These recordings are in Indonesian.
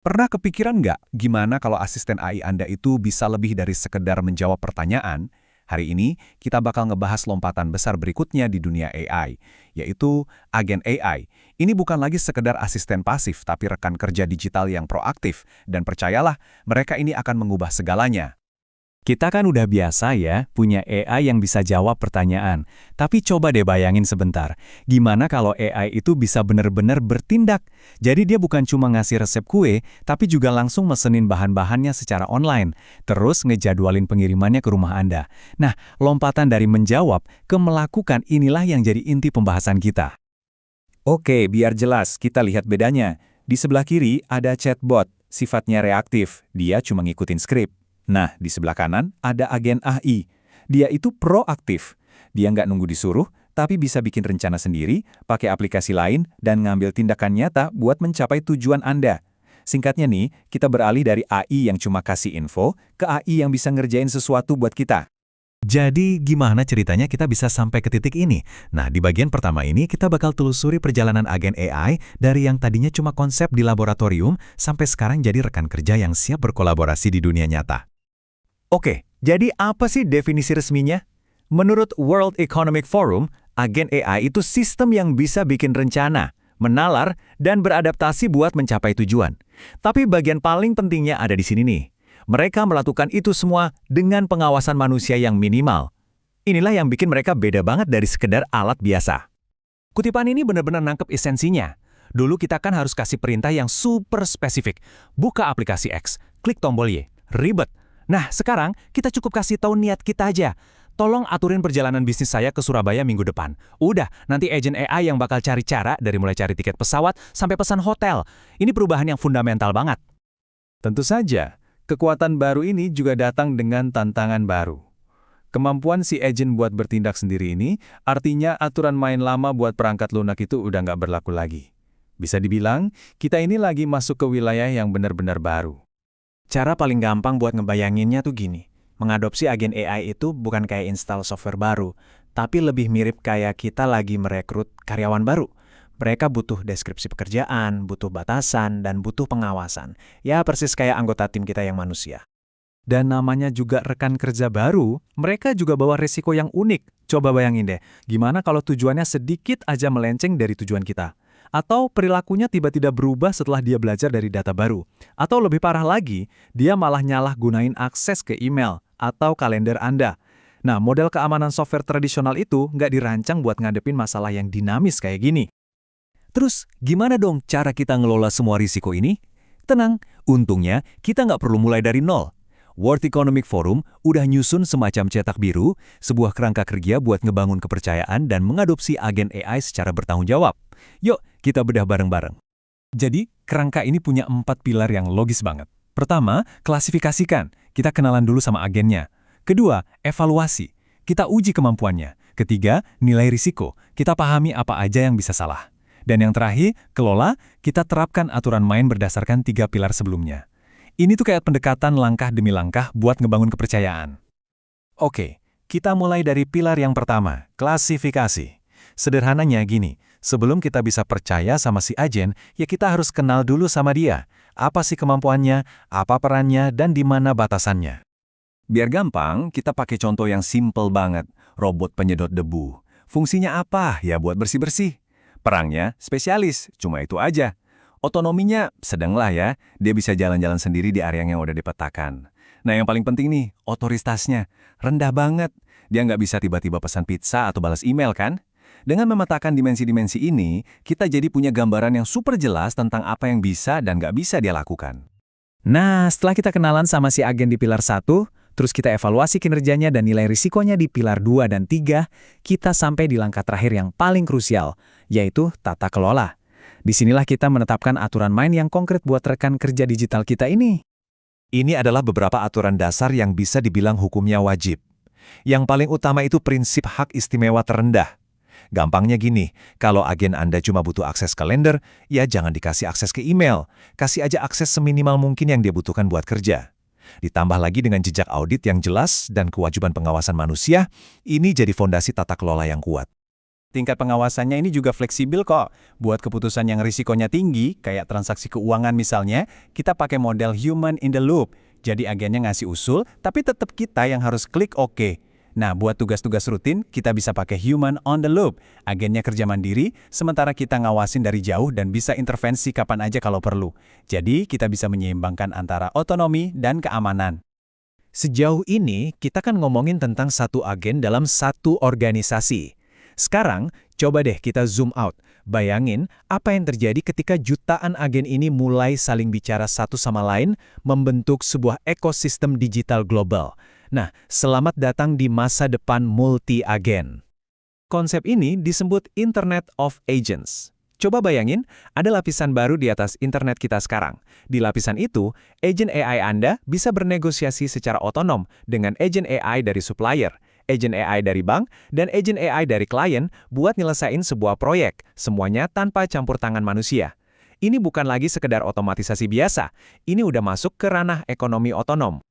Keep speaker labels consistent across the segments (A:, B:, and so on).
A: Pernah kepikiran nggak gimana kalau asisten AI Anda itu bisa lebih dari sekedar menjawab pertanyaan? Hari ini kita bakal ngebahas lompatan besar berikutnya di dunia AI, yaitu agen AI. Ini bukan lagi sekedar asisten pasif, tapi rekan kerja digital yang proaktif. Dan percayalah, mereka ini akan mengubah segalanya.
B: Kita kan udah biasa ya, punya AI yang bisa jawab pertanyaan. Tapi coba deh bayangin sebentar, gimana kalau AI itu bisa benar-benar bertindak? Jadi dia bukan cuma ngasih resep kue, tapi juga langsung mesenin bahan-bahannya secara online, terus ngejadwalin pengirimannya ke rumah Anda. Nah, lompatan dari menjawab ke melakukan inilah yang jadi inti pembahasan kita.
C: Oke, biar jelas, kita lihat bedanya. Di sebelah kiri ada chatbot, sifatnya reaktif, dia cuma ngikutin skrip. Nah, di sebelah kanan ada agen AI. Dia itu proaktif. Dia nggak nunggu disuruh, tapi bisa bikin rencana sendiri, pakai aplikasi lain, dan ngambil tindakan nyata buat mencapai tujuan Anda. Singkatnya nih, kita beralih dari AI yang cuma kasih info, ke AI yang bisa ngerjain sesuatu buat kita.
B: Jadi gimana ceritanya kita bisa sampai ke titik ini? Nah, di bagian pertama ini kita bakal telusuri perjalanan agen AI dari yang tadinya cuma konsep di laboratorium sampai sekarang jadi rekan kerja yang siap berkolaborasi di dunia nyata.
C: Oke, jadi apa sih definisi resminya? Menurut World Economic Forum, agen AI itu sistem yang bisa bikin rencana, menalar, dan beradaptasi buat mencapai tujuan. Tapi bagian paling pentingnya ada di sini nih. Mereka melakukan itu semua dengan pengawasan manusia yang minimal. Inilah yang bikin mereka beda banget dari sekedar alat biasa.
B: Kutipan ini benar-benar nangkep esensinya. Dulu kita kan harus kasih perintah yang super spesifik. Buka aplikasi X, klik tombol Y. Ribet. Nah, sekarang kita cukup kasih tahu niat kita aja. Tolong aturin perjalanan bisnis saya ke Surabaya minggu depan. Udah, nanti agen AI yang bakal cari cara dari mulai cari tiket pesawat sampai pesan hotel. Ini perubahan yang fundamental banget.
C: Tentu saja, kekuatan baru ini juga datang dengan tantangan baru. Kemampuan si agent buat bertindak sendiri ini, artinya aturan main lama buat perangkat lunak itu udah nggak berlaku lagi. Bisa dibilang, kita ini lagi masuk ke wilayah yang benar-benar baru.
D: Cara paling gampang buat ngebayanginnya tuh gini. Mengadopsi agen AI itu bukan kayak install software baru, tapi lebih mirip kayak kita lagi merekrut karyawan baru. Mereka butuh deskripsi pekerjaan, butuh batasan, dan butuh pengawasan. Ya persis kayak anggota tim kita yang manusia.
C: Dan namanya juga rekan kerja baru, mereka juga bawa resiko yang unik. Coba bayangin deh, gimana kalau tujuannya sedikit aja melenceng dari tujuan kita? Atau perilakunya tiba-tiba berubah setelah dia belajar dari data baru. Atau lebih parah lagi, dia malah nyalah gunain akses ke email atau kalender Anda. Nah, model keamanan software tradisional itu nggak dirancang buat ngadepin masalah yang dinamis kayak gini.
B: Terus, gimana dong cara kita ngelola semua risiko ini? Tenang, untungnya kita nggak perlu mulai dari nol. World Economic Forum udah nyusun semacam cetak biru, sebuah kerangka kerja buat ngebangun kepercayaan dan mengadopsi agen AI secara bertanggung jawab. Yuk, kita bedah bareng-bareng.
C: Jadi, kerangka ini punya 4 pilar yang logis banget. Pertama, klasifikasikan. Kita kenalan dulu sama agennya. Kedua, evaluasi. Kita uji kemampuannya. Ketiga, nilai risiko. Kita pahami apa aja yang bisa salah. Dan yang terakhir, kelola. Kita terapkan aturan main berdasarkan 3 pilar sebelumnya. Ini tuh kayak pendekatan langkah demi langkah buat ngebangun kepercayaan. Oke, kita mulai dari pilar yang pertama, klasifikasi. Sederhananya gini, sebelum kita bisa percaya sama si agen, ya kita harus kenal dulu sama dia. Apa sih kemampuannya, apa perannya, dan di mana batasannya.
A: Biar gampang, kita pakai contoh yang simple banget. Robot penyedot debu. Fungsinya apa? Ya buat bersih-bersih. Perangnya spesialis, cuma itu aja. Otonominya sedang lah ya, dia bisa jalan-jalan sendiri di area yang udah dipetakan. Nah yang paling penting nih, otoritasnya. Rendah banget. Dia nggak bisa tiba-tiba pesan pizza atau balas email kan? Dengan memetakan dimensi-dimensi ini, kita jadi punya gambaran yang super jelas tentang apa yang bisa dan nggak bisa dia lakukan.
D: Nah, setelah kita kenalan sama si agen di pilar 1, terus kita evaluasi kinerjanya dan nilai risikonya di pilar 2 dan 3, kita sampai di langkah terakhir yang paling krusial, yaitu tata kelola. Disinilah kita menetapkan aturan main yang konkret buat rekan kerja digital kita ini.
C: Ini adalah beberapa aturan dasar yang bisa dibilang hukumnya wajib. Yang paling utama itu prinsip hak istimewa terendah. Gampangnya gini, kalau agen Anda cuma butuh akses kalender, ya jangan dikasih akses ke email. Kasih aja akses seminimal mungkin yang dia butuhkan buat kerja. Ditambah lagi dengan jejak audit yang jelas dan kewajiban pengawasan manusia, ini jadi fondasi tata kelola yang kuat. Tingkat pengawasannya ini juga fleksibel kok. Buat keputusan yang risikonya tinggi, kayak transaksi keuangan misalnya, kita pakai model human in the loop. Jadi agennya ngasih usul, tapi tetap kita yang harus klik OK. Nah, buat tugas-tugas rutin, kita bisa pakai human on the loop. Agennya kerja mandiri, sementara kita ngawasin dari jauh dan bisa intervensi kapan aja kalau perlu. Jadi, kita bisa menyeimbangkan antara otonomi dan keamanan.
D: Sejauh ini, kita kan ngomongin tentang satu agen dalam satu organisasi. Sekarang, coba deh kita zoom out. Bayangin apa yang terjadi ketika jutaan agen ini mulai saling bicara satu sama lain, membentuk sebuah ekosistem digital global. Nah, selamat datang di masa depan multi-agen. Konsep ini disebut Internet of Agents. Coba bayangin, ada lapisan baru di atas internet kita sekarang. Di lapisan itu, agen AI Anda bisa bernegosiasi secara otonom dengan agen AI dari supplier, agen AI dari bank, dan agen AI dari klien buat nyelesain sebuah proyek, semuanya tanpa campur tangan manusia. Ini bukan lagi sekedar otomatisasi biasa, ini udah masuk ke ranah ekonomi otonom.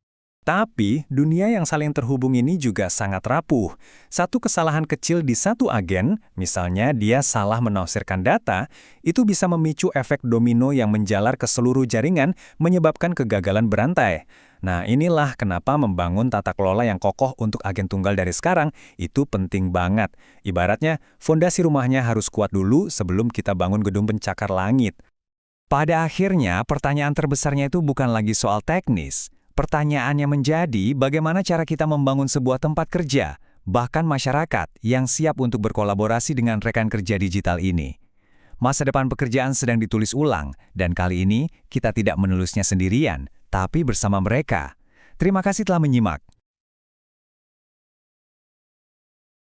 C: Tapi, dunia yang saling terhubung ini juga sangat rapuh. Satu kesalahan kecil di satu agen, misalnya dia salah menafsirkan data, itu bisa memicu efek domino yang menjalar ke seluruh jaringan, menyebabkan kegagalan berantai. Nah, inilah kenapa membangun tata kelola yang kokoh untuk agen tunggal dari sekarang itu penting banget. Ibaratnya, fondasi rumahnya harus kuat dulu sebelum kita bangun gedung pencakar langit. Pada akhirnya, pertanyaan terbesarnya itu bukan lagi soal teknis. Pertanyaannya menjadi bagaimana cara kita membangun sebuah tempat kerja, bahkan masyarakat yang siap untuk berkolaborasi dengan rekan kerja digital ini. Masa depan pekerjaan sedang ditulis ulang, dan kali ini kita tidak menulisnya sendirian, tapi bersama mereka. Terima kasih telah menyimak.